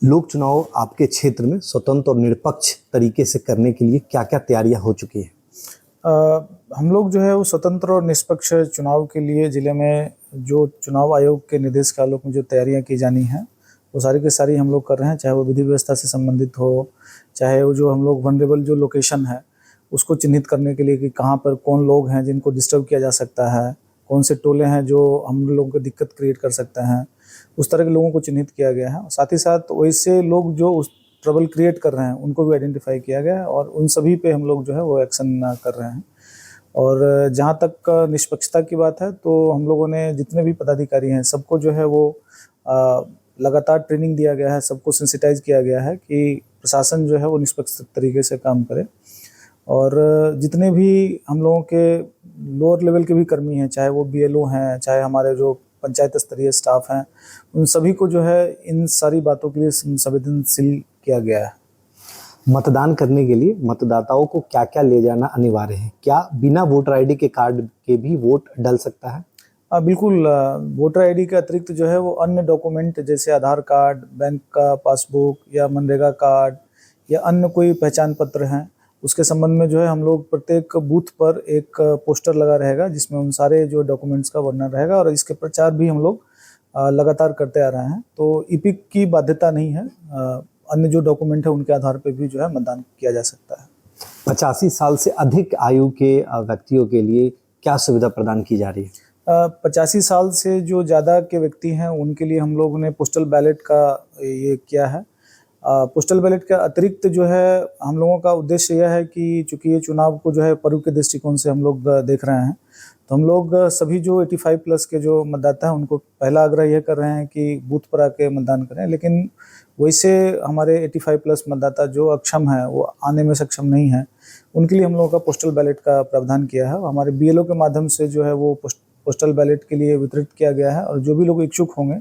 लोक चुनाव आपके क्षेत्र में स्वतंत्र और निष्पक्ष तरीके से करने के लिए क्या क्या तैयारियां हो चुकी हैं? हम लोग जो है वो स्वतंत्र और निष्पक्ष चुनाव के लिए ज़िले में जो चुनाव आयोग के निर्देश के आलोक में जो तैयारियां की जानी हैं वो सारी की सारी हम लोग कर रहे हैं। चाहे वो विधि व्यवस्था से संबंधित हो, चाहे वो जो हम लोग वनरेबल जो लोकेशन है उसको चिन्हित करने के लिए कि कहाँ पर कौन लोग हैं जिनको डिस्टर्ब किया जा सकता है, कौन से टोले हैं जो हम लोगों को दिक्कत क्रिएट कर सकते हैं, उस तरह के लोगों को चिन्हित किया गया है। साथ ही साथ वैसे लोग जो उस ट्रबल क्रिएट कर रहे हैं उनको भी आइडेंटिफाई किया गया है और उन सभी पे हम लोग जो है वो एक्शन कर रहे हैं। और जहाँ तक निष्पक्षता की बात है तो हम लोगों ने जितने भी पदाधिकारी हैं सबको जो है वो लगातार ट्रेनिंग दिया गया है, सबको सेंसिटाइज किया गया है कि प्रशासन जो है वो निष्पक्ष तरीके से काम करे। और जितने भी हम लोगों के लोअर लेवल के भी कर्मी हैं, चाहे वो बीएलओ हैं, चाहे हमारे जो पंचायत स्तरीय स्टाफ हैं, उन सभी को जो है इन सारी बातों के लिए संवेदनशील किया गया है। मतदान करने के लिए मतदाताओं को क्या क्या ले जाना अनिवार्य है? क्या बिना वोटर आईडी के कार्ड के भी वोट डल सकता है? बिल्कुल। वोटर आईडी के अतिरिक्त जो है वो अन्य डॉक्यूमेंट जैसे आधार कार्ड, बैंक का पासबुक या मनरेगा कार्ड या अन्य कोई पहचान पत्र हैं, उसके संबंध में जो है हम लोग प्रत्येक बूथ पर एक पोस्टर लगा रहेगा जिसमें उन सारे जो डॉक्यूमेंट्स का वर्णन रहेगा और इसके प्रचार भी हम लोग लगातार करते आ रहे हैं। तो ईपिक की बाध्यता नहीं है, अन्य जो डॉक्यूमेंट है उनके आधार पर भी जो है मतदान किया जा सकता है। 85 साल से अधिक आयु के व्यक्तियों के लिए क्या सुविधा प्रदान की जा रही है? 85 साल से जो ज़्यादा के व्यक्ति हैं उनके लिए हम लोगों ने पोस्टल बैलेट का ये किया है। पोस्टल बैलेट के अतिरिक्त जो है हम लोगों का उद्देश्य यह है कि चूँकि ये चुनाव को जो है पर्व के दृष्टिकोण से हम लोग देख रहे हैं, तो हम लोग सभी जो 85 प्लस के जो मतदाता हैं उनको पहला आग्रह यह कर रहे हैं कि बूथ पर आके मतदान करें। लेकिन वैसे हमारे 85 प्लस मतदाता जो अक्षम है, वो आने में सक्षम नहीं है, उनके लिए हम लोगों का पोस्टल बैलेट का प्रावधान किया है। हमारे बीएलओ के माध्यम से जो है वो पोस्टल बैलेट के लिए वितरित किया गया है और जो भी लोग इच्छुक होंगे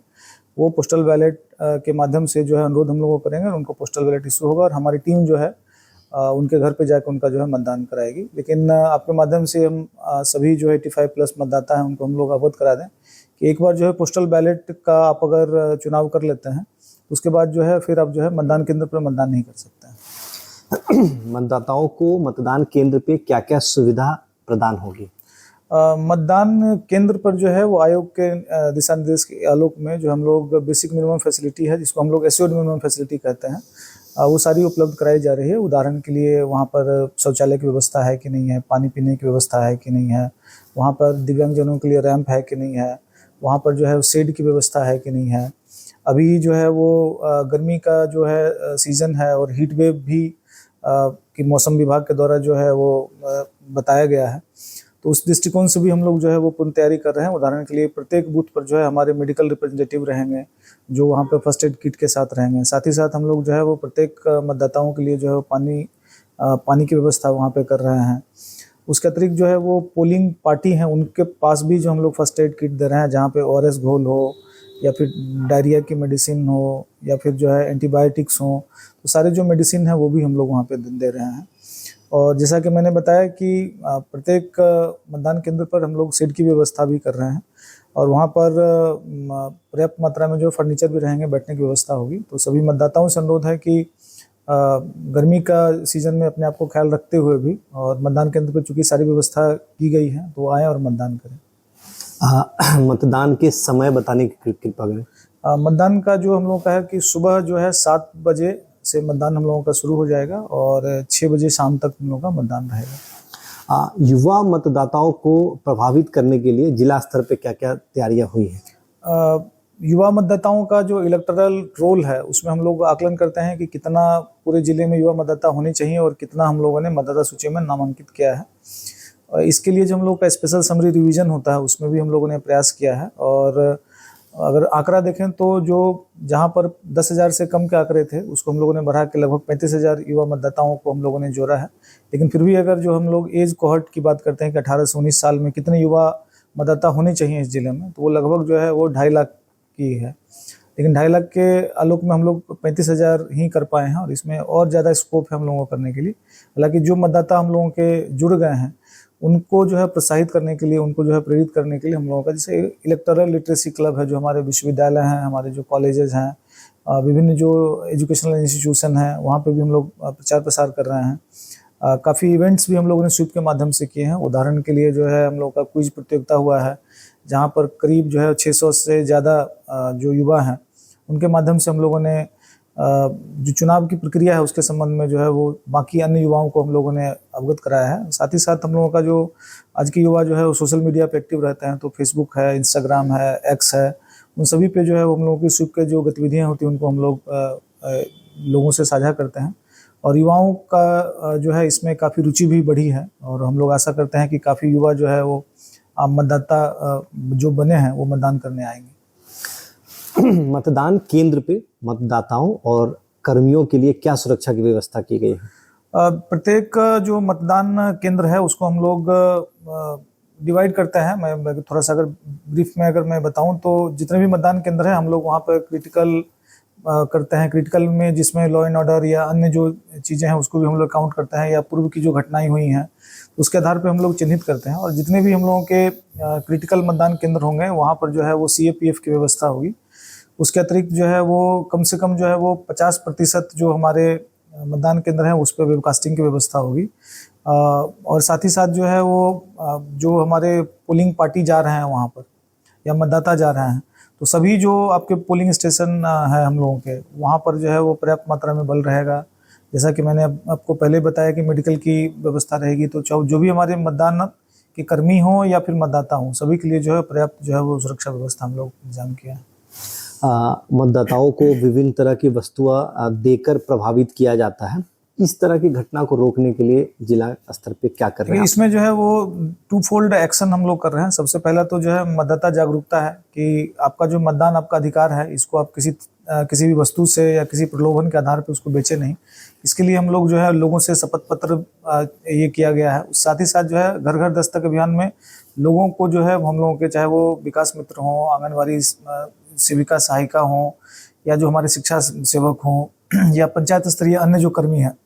वो पोस्टल बैलेट के माध्यम से जो है अनुरोध हम लोगों को करेंगे और उनको पोस्टल बैलेट इशू होगा और हमारी टीम जो है उनके घर पे जाकर उनका जो है मतदान कराएगी। लेकिन आपके माध्यम से हम सभी जो 85 प्लस मतदाता हैं उनको हम लोग अवगत करा दें कि एक बार जो है पोस्टल बैलेट का आप अगर चुनाव कर लेते हैं उसके बाद जो है फिर आप जो है मतदान केंद्र पर मतदान नहीं कर सकते हैं। मतदाताओं को मतदान केंद्र पे क्या क्या सुविधा प्रदान होगी? मतदान केंद्र पर जो है वो आयोग के दिशा निर्देश के आलोक में जो हम लोग बेसिक मिनिमम फैसिलिटी है जिसको हम लोग एश्योर्ड मिनिमम फैसिलिटी कहते हैं, वो सारी उपलब्ध कराई जा रही है। उदाहरण के लिए वहाँ पर शौचालय की व्यवस्था है कि नहीं है, पानी पीने की व्यवस्था है कि नहीं है, वहाँ पर दिव्यांगजनों के लिए रैंप है कि नहीं है, वहाँ पर जो है शेड की व्यवस्था है कि नहीं है। अभी जो है वो गर्मी का जो है सीज़न है और हीट वेव भी कि मौसम विभाग के द्वारा जो है वो बताया गया है, तो उस दृष्टिकोण से भी हम लोग जो है वो पूर्ण तैयारी कर रहे हैं। उदाहरण के लिए प्रत्येक बूथ पर जो है हमारे मेडिकल रिप्रेजेंटेटिव रहेंगे जो वहाँ पे फर्स्ट एड किट के साथ रहेंगे। साथ ही साथ हम लोग जो है वो प्रत्येक मतदाताओं के लिए जो है पानी की व्यवस्था वहाँ पे कर रहे हैं। उसके अतिरिक्त जो है वो पोलिंग पार्टी हैं उनके पास भी जो हम लोग फर्स्ट एड किट दे रहे हैं, जहाँ पे ORS घोल हो या फिर डायरिया की मेडिसिन हो या फिर जो है एंटीबायोटिक्स हो, तो सारे जो मेडिसिन है वो भी हम लोग वहाँ पे दे रहे हैं। और जैसा कि मैंने बताया कि प्रत्येक मतदान केंद्र पर हम लोग शेड की व्यवस्था भी कर रहे हैं और वहाँ पर पर्याप्त मात्रा में जो फर्नीचर भी रहेंगे, बैठने की व्यवस्था होगी। तो सभी मतदाताओं से अनुरोध है कि गर्मी का सीज़न में अपने आप को ख्याल रखते हुए भी और मतदान केंद्र पर चूँकि सारी व्यवस्था की गई है तो आएँ और मतदान करें। मतदान के समय बताने की कृपा करें। मतदान का जो हम लोगों का है कि सुबह जो है 7 बजे से मतदान हम लोगों का शुरू हो जाएगा और 6 बजे शाम तक हम लोगों का मतदान रहेगा। युवा मतदाताओं को प्रभावित करने के लिए जिला स्तर पे क्या क्या तैयारियां हुई हैं? युवा मतदाताओं का जो इलेक्टोरल रोल है उसमें हम लोग आकलन करते हैं कि कितना पूरे जिले में युवा मतदाता होने चाहिए और कितना हम लोगों ने मतदाता सूची में नामांकित किया है। इसके लिए जो हम लोग का स्पेशल समरी रिवीजन होता है उसमें भी हम लोगों ने प्रयास किया है और अगर आंकड़ा देखें तो जो जहां पर 10,000 से कम के आंकड़े थे उसको हम लोगों ने बढ़ा के लगभग 35,000 युवा मतदाताओं को हम लोगों ने जोड़ा है। लेकिन फिर भी अगर जो हम लोग एज कोहर्ट की बात करते हैं कि 18 से 19 साल में कितने युवा मतदाता होने चाहिए इस जिले में, तो वो लगभग जो है वो 2.5 लाख की है। लेकिन 2.5 लाख के आलोक में हम लोग 35,000 ही कर पाए हैं और इसमें और ज़्यादा स्कोप है हम लोगों को करने के लिए। हालांकि जो मतदाता हम लोगों के जुड़ गए हैं उनको जो है प्रोत्साहित करने के लिए, उनको जो है प्रेरित करने के लिए हम लोगों का जैसे इलेक्टोरल लिटरेसी क्लब है, जो हमारे विश्वविद्यालय हैं, हमारे जो कॉलेजेस हैं विभिन्न जो एजुकेशनल इंस्टीट्यूशन है वहाँ पे भी हम लोग प्रचार प्रसार कर रहे हैं। काफ़ी इवेंट्स भी हम लोगों ने स्वीप के माध्यम से किए हैं। उदाहरण के लिए जो है हम लोग का क्विज प्रतियोगिता हुआ है, जहाँ पर करीब जो है 600 से ज़्यादा जो युवा हैं उनके माध्यम से हम लोगों ने जो चुनाव की प्रक्रिया है उसके संबंध में जो है वो बाकी अन्य युवाओं को हम लोगों ने अवगत कराया है। साथ ही साथ हम लोगों का जो आज के युवा जो है वो सोशल मीडिया पे एक्टिव रहते हैं, तो फेसबुक है, इंस्टाग्राम है, एक्स है, उन सभी पे जो है हम लोगों की स्वीप के जो गतिविधियाँ होती हैं उनको हम लोग लोगों से साझा करते हैं। और युवाओं का जो है इसमें काफ़ी रुचि भी बढ़ी है और हम लोग आशा करते हैं कि काफ़ी युवा जो है वो मतदाता जो बने हैं वो मतदान करने आएंगे। मतदान केंद्र पे मतदाताओं और कर्मियों के लिए क्या सुरक्षा की व्यवस्था की गई है? प्रत्येक जो मतदान केंद्र है उसको हम लोग डिवाइड करते हैं। मैं थोड़ा सा अगर ब्रीफ में अगर मैं बताऊं तो जितने भी मतदान केंद्र है हम लोग वहाँ पर क्रिटिकल करते हैं। क्रिटिकल में जिसमें लॉ एंड ऑर्डर या अन्य जो चीज़ें हैं उसको भी हम लोग काउंट करते हैं, या पूर्व की जो घटनाएं हुई हैं उसके आधार पे हम लोग चिन्हित करते हैं। और जितने भी हम लोगों के क्रिटिकल मतदान केंद्र होंगे वहाँ पर जो है वो CAPF की व्यवस्था होगी। उसके अतिरिक्त जो है वो कम से कम जो है वो 50% जो हमारे मतदान केंद्र हैं उस पर वेबकास्टिंग की व्यवस्था होगी। और साथ ही साथ जो है वो जो हमारे पोलिंग पार्टी जा रहे हैं वहाँ पर या मतदाता जा रहे हैं, तो सभी जो आपके पोलिंग स्टेशन है हम लोगों के वहाँ पर जो है वो पर्याप्त मात्रा में बल रहेगा। जैसा कि मैंने आपको पहले बताया कि मेडिकल की व्यवस्था रहेगी, तो जो भी हमारे मतदान के कर्मी हों या फिर मतदाता हों सभी के लिए जो है पर्याप्त जो है वो सुरक्षा व्यवस्था हम लोग इंतजाम किया है। मतदाताओं को विभिन्न तरह की वस्तुएं देकर प्रभावित किया जाता है। इस तरह की घटना को रोकने के लिए जिला स्तर पे क्या कर रहे हैं? इसमें जो है वो 2-fold एक्शन हम लोग कर रहे हैं। सबसे पहला तो जो है मतदाता जागरूकता है कि आपका जो मतदान आपका अधिकार है, इसको आप किसी भी वस्तु से या किसी प्रलोभन के आधार पे उसको बेचे नहीं। इसके लिए हम लोग जो है लोगों से शपथ पत्र ये किया गया है। साथ ही साथ जो है घर घर दस्तक अभियान में लोगों को जो है हम लोगों के चाहे वो विकास मित्र हों, आंगनबाड़ी सेविका सहायिका हों, या जो हमारे शिक्षा सेवक हों, या पंचायत स्तरीय अन्य जो कर्मी हैं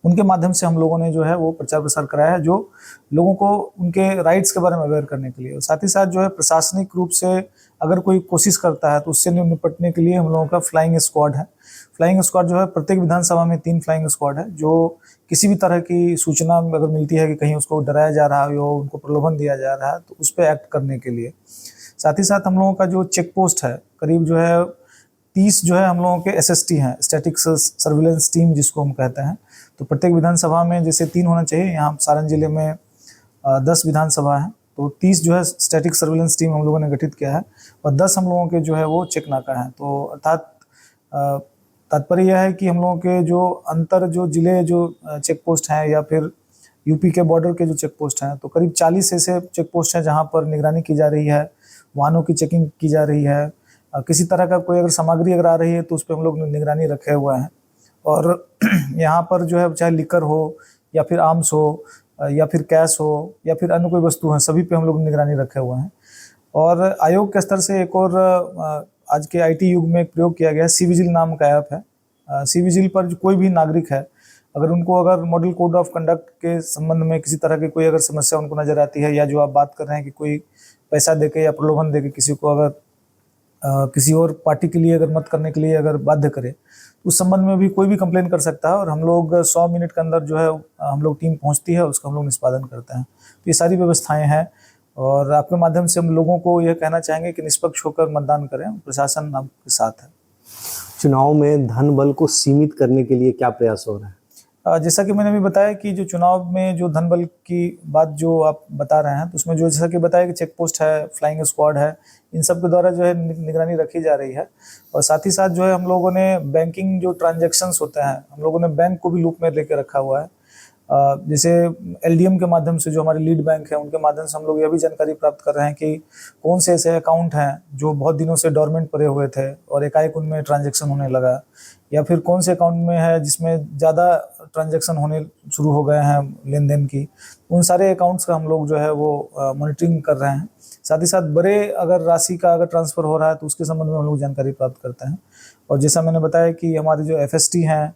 उनके माध्यम से हम लोगों ने जो है वो प्रचार प्रसार कराया है, जो लोगों को उनके राइट्स के बारे में अवेयर करने के लिए। और साथ ही साथ जो है प्रशासनिक रूप से अगर कोई कोशिश करता है तो उससे निपटने के लिए हम लोगों का फ्लाइंग स्क्वाड है। फ्लाइंग स्क्वाड जो है प्रत्येक विधानसभा में 3 फ्लाइंग स्क्वाड है, जो किसी भी तरह की सूचना अगर मिलती है कि कहीं उसको डराया जा रहा है या उनको प्रलोभन दिया जा रहा है तो उस पर एक्ट करने के लिए। साथ ही साथ हम लोगों का जो चेक पोस्ट है करीब जो है 30 जो है हम लोगों के SST हैं, स्टैटिक सर्विलेंस टीम जिसको हम कहते हैं। तो प्रत्येक विधानसभा में जैसे 3 होना चाहिए, यहाँ सारण जिले में 10 विधानसभा है तो 30 जो है स्टैटिक सर्विलेंस टीम हम लोगों ने गठित किया है और 10 हम लोगों के जो है वो चेक नाका है। तो अर्थात तात्पर्य यह है कि हम लोगों के जो अंतर जो जिले जो चेक पोस्ट हैं या फिर यूपी के बॉर्डर के जो चेक पोस्ट हैं, तो करीब 40 ऐसे चेक पोस्ट हैं जहाँ पर निगरानी की जा रही है, वाहनों की चेकिंग की जा रही है। किसी तरह का कोई अगर सामग्री अगर आ रही है तो उस पर हम लोग निगरानी रखे हुए हैं। और यहाँ पर जो है चाहे लिकर हो या फिर आर्म्स हो या फिर कैश हो या फिर अन्य कोई वस्तु है, सभी पे हम लोग निगरानी रखे हुए हैं। और आयोग के स्तर से एक और आज के IT युग में एक प्रयोग किया गया है, सी-विजिल नाम का ऐप है। सी-विजिल पर जो कोई भी नागरिक है अगर मॉडल कोड ऑफ कंडक्ट के संबंध में किसी तरह की कोई अगर समस्या उनको नजर आती है, या जो आप बात कर रहे हैं कि कोई पैसा देके या प्रलोभन देके किसी को अगर किसी और पार्टी के लिए अगर मत करने के लिए अगर बाध्य करे, उस संबंध में भी कोई भी कंप्लेन कर सकता है और हम लोग 100 मिनट के अंदर जो है हम लोग टीम पहुंचती है, उसका हम लोग निष्पादन करते हैं। तो ये सारी व्यवस्थाएं हैं और आपके माध्यम से हम लोगों को यह कहना चाहेंगे कि निष्पक्ष होकर मतदान करें, प्रशासन आपके साथ है। चुनाव में धन बल को सीमित करने के लिए क्या प्रयास हो रहे हैं? जैसा कि मैंने अभी बताया कि जो चुनाव में जो धन बल की बात जो आप बता रहे हैं, तो उसमें जो जैसा कि बताया कि चेक पोस्ट है, फ्लाइंग स्क्वाड है, इन सब के द्वारा जो है निगरानी रखी जा रही है। और साथ ही साथ जो है हम लोगों ने बैंकिंग जो ट्रांजैक्शंस होते हैं, हम लोगों ने बैंक को भी लूप में लेके रखा हुआ है। जैसे LDM के माध्यम से जो हमारे लीड बैंक है उनके माध्यम से हम लोग यह भी जानकारी प्राप्त कर रहे हैं कि कौन से ऐसे अकाउंट हैं जो बहुत दिनों से डोरमेंट पड़े हुए थे और एकाएक उनमें ट्रांजैक्शन होने लगा, या फिर कौन से अकाउंट में है जिसमें ज़्यादा ट्रांजैक्शन होने शुरू हो गए हैं लेन देन की। उन सारे अकाउंट्स का हम लोग जो है वो मॉनिटरिंग कर रहे हैं। साथ ही साथ बड़े अगर राशि का अगर ट्रांसफ़र हो रहा है तो उसके संबंध में हम लोग जानकारी प्राप्त करते हैं। और जैसा मैंने बताया कि हमारे जो FST हैं,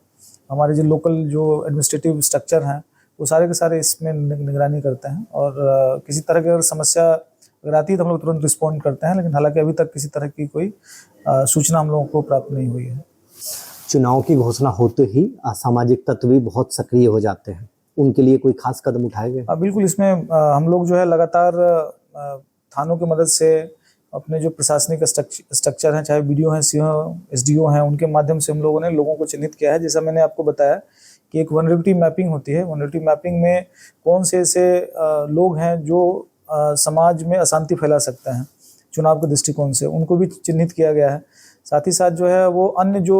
हमारे जो लोकल जो एडमिनिस्ट्रेटिव स्ट्रक्चर हैं, वो सारे के सारे इसमें निगरानी करते हैं। और किसी तरह की अगर समस्या अगर आती है तो हम लोग तुरंत रिस्पॉन्ड करते हैं, लेकिन हालांकि अभी तक किसी तरह की कोई सूचना हम लोगों को प्राप्त नहीं हुई है। चुनाव की घोषणा होते ही असामाजिक तत्व भी बहुत सक्रिय हो जाते हैं, उनके लिए कोई खास कदम उठाए गए? बिल्कुल, इसमें हम लोग जो है लगातार थानों की मदद से अपने जो प्रशासनिक स्ट्रक्चर हैं, चाहे बीडीओ हैं, सीओ, एसडीओ हैं, उनके माध्यम से हम लोगों ने लोगों को चिन्हित किया है। जैसा मैंने आपको बताया कि एक वनरेबिलिटी मैपिंग होती है। वनरेबिलिटी मैपिंग में कौन से ऐसे लोग हैं जो समाज में अशांति फैला सकते हैं चुनाव के दृष्टिकोण से, उनको भी चिन्हित किया गया है। साथ ही साथ जो है वो अन्य जो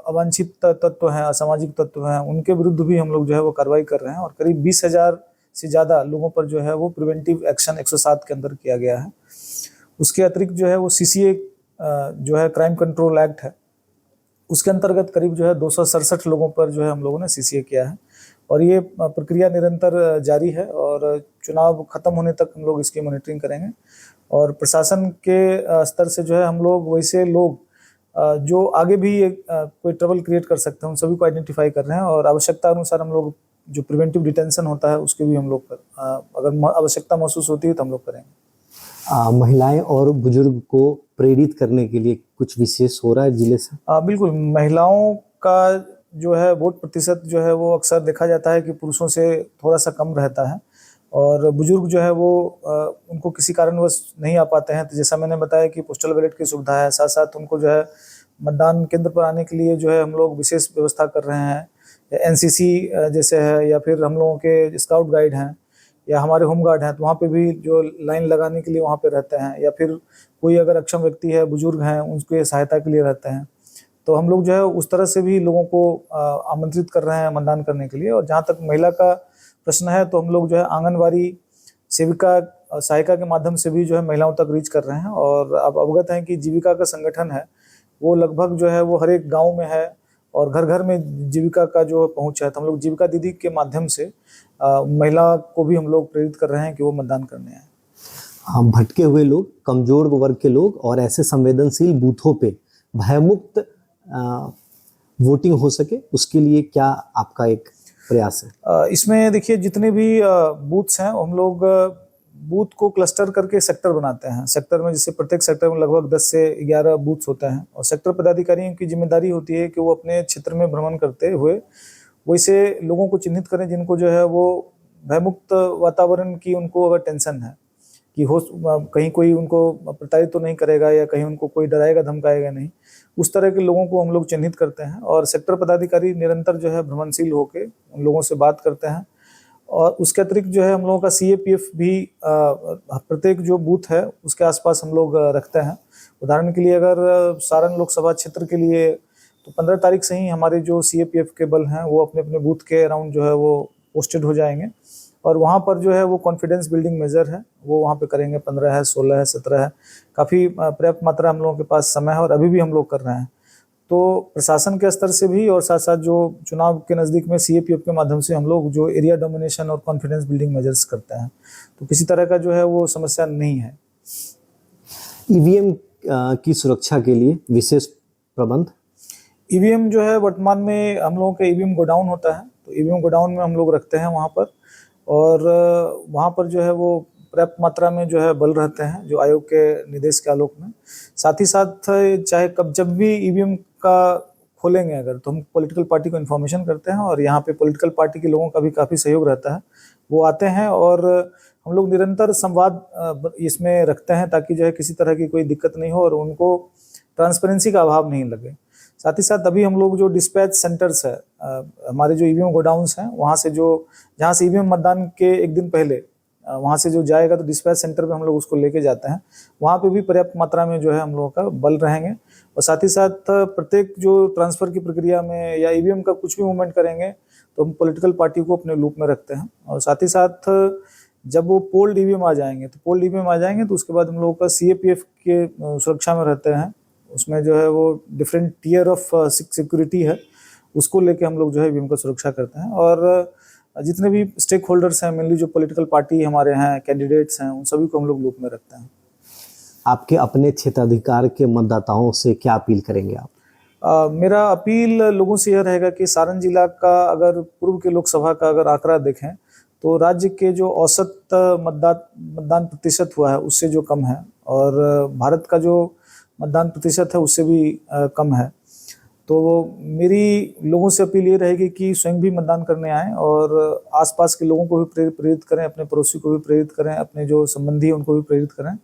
अवांछित तत्व हैं, असामाजिक तत्व हैं, उनके विरुद्ध भी हम लोग जो है वो कार्रवाई कर रहे हैं और करीब 20,000 से ज़्यादा लोगों पर जो है वो प्रिवेंटिव एक्शन 107 के अंदर किया गया है। उसके अतिरिक्त जो है वो सीसीए जो है क्राइम कंट्रोल एक्ट है, उसके अंतर्गत करीब जो है 267 लोगों पर जो है हम लोगों ने सीसीए किया है और ये प्रक्रिया निरंतर जारी है और चुनाव खत्म होने तक हम लोग इसकी मॉनिटरिंग करेंगे। और प्रशासन के स्तर से जो है हम लोग वैसे लोग जो आगे भी कोई ट्रबल क्रिएट कर सकते हैं उन सभी को आइडेंटिफाई कर रहे हैं और आवश्यकता अनुसार हम लोग जो प्रिवेंटिव डिटेंशन होता है उसके भी हम लोग अगर आवश्यकता महसूस होती है तो हम लोग करेंगे। महिलाएं और बुजुर्ग को प्रेरित करने के लिए कुछ विशेष हो रहा है जिले से? बिल्कुल, महिलाओं का जो है वोट प्रतिशत जो है वो अक्सर देखा जाता है कि पुरुषों से थोड़ा सा कम रहता है और बुजुर्ग जो है वो उनको किसी कारणवश नहीं आ पाते हैं। तो जैसा मैंने बताया कि पोस्टल बैलेट की सुविधा है, साथ साथ उनको जो है मतदान केंद्र पर आने के लिए जो है हम लोग विशेष व्यवस्था कर रहे हैं। एनसीसी जैसे है या फिर हम लोगों के स्काउट गाइड हैं या हमारे होम गार्ड हैं, तो वहाँ पे भी जो लाइन लगाने के लिए वहाँ पे रहते हैं या फिर कोई अगर अक्षम व्यक्ति है, बुजुर्ग हैं, उनके सहायता के लिए रहते हैं। तो हम लोग जो है उस तरह से भी लोगों को आमंत्रित कर रहे हैं मतदान करने के लिए। और जहाँ तक महिला का प्रश्न है तो हम लोग जो है आंगनवाड़ी सेविका सहायिका के माध्यम से भी जो है महिलाओं तक रीच कर रहे हैं। और आप अवगत हैं कि जीविका का संगठन है वो लगभग जो है वो हर एक गाँव में है और घर घर में जीविका का जो पहुँच है। तो हम लोग जीविका दीदी के माध्यम से महिला को भी हम लोग प्रेरित कर रहे हैं कि वो मतदान करने आए। हम भटके हुए लोग, कमजोर वर्ग के लोग और ऐसे संवेदनशील बूथों पे भयमुक्त वोटिंग हो सके, उसके लिए क्या आपका एक प्रयास है? इसमें देखिए जितने भी बूथ्स हैं हम लोग बूथ को क्लस्टर करके सेक्टर बनाते हैं। सेक्टर में जैसे प्रत्येक सेक्टर में लगभग 10 से 11 बूथ्स होते हैं और सेक्टर पदाधिकारियों की जिम्मेदारी होती है कि वो अपने क्षेत्र में भ्रमण करते हुए वैसे लोगों को चिन्हित करें जिनको जो है वो भयमुक्त वातावरण की उनको अगर टेंशन है कि हो कहीं कोई उनको प्रताड़ित तो नहीं करेगा या कहीं उनको कोई डराएगा धमकाएगा नहीं, उस तरह के लोगों को हम लोग चिन्हित करते हैं और सेक्टर पदाधिकारी निरंतर जो है भ्रमणशील होकर उन लोगों से बात करते हैं। और उसके अतिरिक्त जो है हम लोगों का CAPF भी प्रत्येक जो बूथ है उसके आसपास हम लोग रखते हैं। उदाहरण के लिए अगर सारण लोकसभा क्षेत्र के लिए तो 15 तारीख से ही हमारे जो CAPF के बल हैं वो अपने अपने बूथ के अराउंड जो है वो पोस्टेड हो जाएंगे और वहाँ पर जो है वो कॉन्फिडेंस बिल्डिंग मेजर है वो वहाँ पे करेंगे। 15 है, 16 है, 17 है, काफ़ी पर्याप्त मात्रा हम लोगों के पास समय है और अभी भी हम लोग कर रहे हैं। तो प्रशासन के स्तर से भी और साथ साथ जो चुनाव के नज़दीक में CAPF के माध्यम से हम लोग जो एरिया डोमिनेशन और कॉन्फिडेंस बिल्डिंग मेजर्स करते हैं, तो किसी तरह का जो है वो समस्या नहीं है। EVM की सुरक्षा के लिए विशेष प्रबंध? EVM जो है वर्तमान में हम लोगों का EVM गोडाउन होता है, तो EVM गोडाउन में हम लोग रखते हैं वहाँ पर और वहाँ पर जो है वो पर्याप्त मात्रा में जो है बल रहते हैं जो आयोग के निर्देश के आलोक में। साथ ही साथ चाहे कब जब भी EVM का खोलेंगे अगर तो हम पॉलिटिकल पार्टी को इन्फॉर्मेशन करते हैं और यहाँ पे पॉलिटिकल पार्टी के लोगों का भी काफ़ी सहयोग रहता है। वो आते हैं और हम लोग निरंतर संवाद इसमें रखते हैं ताकि जो है किसी तरह की कोई दिक्कत नहीं हो और उनको ट्रांसपेरेंसी का अभाव नहीं लगे। साथ ही साथ अभी हम लोग जो डिस्पैच सेंटर्स है हमारे जो EVM गोडाउन्स हैं वहाँ से जो जहाँ से EVM मतदान के एक दिन पहले वहाँ से जो जाएगा तो डिस्पैच सेंटर पे हम लोग उसको लेके जाते हैं। वहाँ पे भी पर्याप्त मात्रा में जो है हम लोगों का बल रहेंगे और साथ ही साथ प्रत्येक जो ट्रांसफ़र की प्रक्रिया में या EVM का कुछ भी मूवमेंट करेंगे तो हम पॉलिटिकल पार्टी को अपने लूप में रखते हैं। और साथ ही साथ जब वो पोल्ड EVM आ जाएंगे तो उसके बाद हम लोगों का CAPF के सुरक्षा में रहते हैं। उसमें जो है वो डिफरेंट टियर ऑफ सिक्योरिटी है, उसको लेके हम लोग जो है EVM का सुरक्षा करते हैं। और जितने भी स्टेक होल्डर्स हैं, मेनली जो पॉलिटिकल पार्टी हमारे हैं, कैंडिडेट्स हैं, उन सभी को हम लोग लूप में रखते हैं। आपके अपने क्षेत्राधिकार के मतदाताओं से क्या अपील करेंगे आप? मेरा अपील लोगों से यह रहेगा कि सारण जिला का अगर पूर्व के लोकसभा का अगर आंकड़ा देखें तो राज्य के जो औसत मतदान प्रतिशत हुआ है उससे जो कम है, और भारत का जो मतदान प्रतिशत है उससे भी कम है। तो मेरी लोगों से अपील ये रहेगी कि स्वयं भी मतदान करने आएँ और आसपास के लोगों को भी प्रेरित करें, अपने पड़ोसी को भी प्रेरित करें, अपने जो संबंधी हैं उनको भी प्रेरित करें।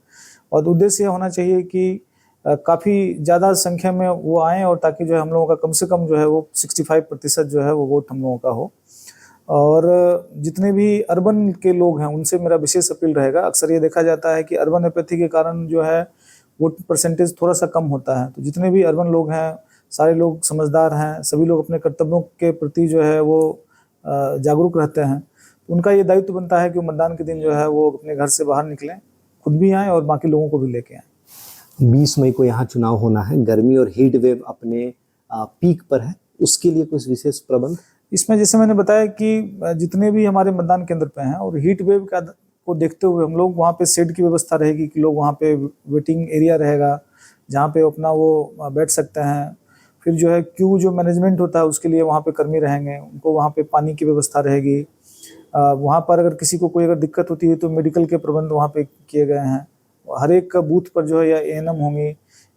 और उद्देश्य ये होना चाहिए कि काफ़ी ज़्यादा संख्या में वो आएँ, और ताकि जो है हम लोगों का कम से कम जो है वो 65% जो है वो वोट हम लोगों का हो। और जितने भी अर्बन के लोग हैं उनसे मेरा विशेष अपील रहेगा। अक्सर ये देखा जाता है कि अर्बन एपैथी के कारण जो है वोट परसेंटेज थोड़ा सा कम होता है। तो जितने भी अर्बन लोग हैं, सारे लोग समझदार हैं, सभी लोग अपने कर्तव्यों के प्रति जो है वो जागरूक रहते हैं। तो उनका ये दायित्व बनता है कि मतदान के दिन जो है वो अपने घर से बाहर निकलें, खुद भी आएँ और बाकी लोगों को भी लेके आएँ। 20 मई को यहाँ चुनाव होना है, गर्मी और हीट वेव अपने पीक पर है, उसके लिए कुछ विशेष प्रबंध? इसमें जैसे मैंने बताया कि जितने भी हमारे मतदान केंद्र पे हैं, और हीट वेव को देखते हुए हम लोग वहाँ पे शेड की व्यवस्था रहेगी कि लोग वहाँ पे वेटिंग एरिया रहेगा जहाँ पे अपना वो बैठ सकते हैं। फिर जो है क्यू जो मैनेजमेंट होता है उसके लिए वहाँ पे कर्मी रहेंगे, उनको वहाँ पे पानी की व्यवस्था रहेगी। वहाँ पर अगर किसी को कोई अगर दिक्कत होती है तो मेडिकल के प्रबंध वहाँ पे किए गए हैं। हर एक बूथ पर जो है या एएनएम होंगी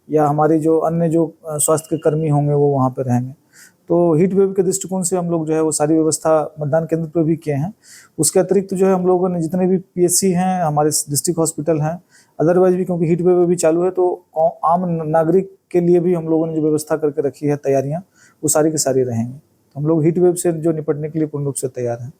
या हमारे जो अन्य जो स्वास्थ्य के कर्मी होंगे वो वहाँ पे रहेंगे। तो हीट वेव के दृष्टिकोण से हम लोग जो है वो सारी व्यवस्था मतदान केंद्र पर भी किए हैं। उसके अतिरिक्त जो है हम लोगों ने जितने भी पीएचसी हैं, हमारे डिस्ट्रिक्ट हॉस्पिटल हैं, अदरवाइज भी क्योंकि हीट वेव भी चालू है तो आम नागरिक के लिए भी हम लोगों ने जो व्यवस्था करके रखी है तैयारियां, वो सारी की सारी रहेंगी। तो हम लोग हीट वेव से जो निपटने के लिए पूर्ण रूप से तैयार हैं।